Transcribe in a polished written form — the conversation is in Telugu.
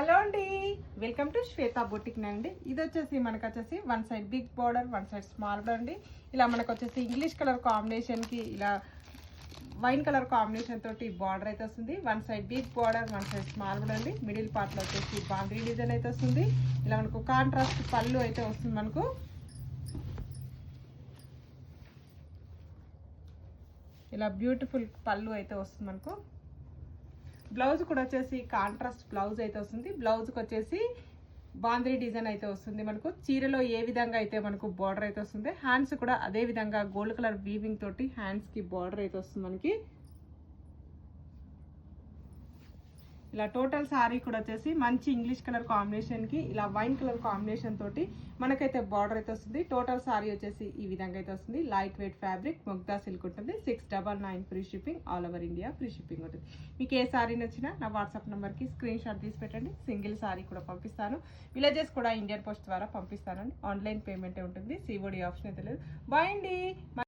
హలో అండి, వెల్కమ్ టు శ్వేత బొటిక్ అండి. ఇది వచ్చేసి మనకు వచ్చేసి one side big border, one side small border అండి. ఇలా మనకు వచ్చేసి ఇంగ్లీష్ కలర్ కాంబినేషన్కి ఇలా వైన్ కలర్ కాంబినేషన్ తోటి బార్డర్ అయితే వస్తుంది. One side big border, one side small border అండి. మిడిల్ పార్ట్లో వచ్చేసి బాండ్రీ డిజైన్ అయితే వస్తుంది. ఇలా మనకు కాంట్రాస్ట్ పళ్ళు అయితే వస్తుంది. మనకు ఇలా బ్యూటిఫుల్ పళ్ళు అయితే వస్తుంది. మనకు బ్లౌజ్ కూడా వచ్చేసి కాంట్రాస్ట్ బ్లౌజ్ అయితే వస్తుంది. బ్లౌజ్కి వచ్చేసి బాంద్రీ డిజైన్ అయితే వస్తుంది. మనకు చీరలో ఏ విధంగా అయితే మనకు బార్డర్ అయితే వస్తుంది, హ్యాండ్స్ కూడా అదే విధంగా గోల్డ్ కలర్ వీవింగ్ తోటి హ్యాండ్స్కి బార్డర్ అయితే వస్తుంది. మనకి ఇలా టోటల్ సారీ కూడా వచ్చేసి మంచి ఇంగ్లీష్ కలర్ కాంబినేషన్కి ఇలా వైన్ కలర్ కాంబినేషన్ తోటి మనకైతే బార్డర్ అయితే వస్తుంది. టోటల్ సారీ వచ్చేసి ఈ విధంగా అయితే వస్తుంది. Light weight fabric Mugdha silk ఉంటుంది. 699 free shipping, all over India free shipping ఉంటుంది. మీకు ఏ సారీ నచ్చినా నా వాట్సాప్ నెంబర్కి స్క్రీన్ షాట్ తీసి పెట్టండి. సింగిల్ సారీ కూడా పంపిస్తాను. విలేజెస్ కూడా ఇండియన్ పోస్ట్ ద్వారా పంపిస్తానండి. ఆన్లైన్ పేమెంటే ఉంటుంది, సిఓడి ఆప్షన్ అయితే లేదు. బాయ్ అండి.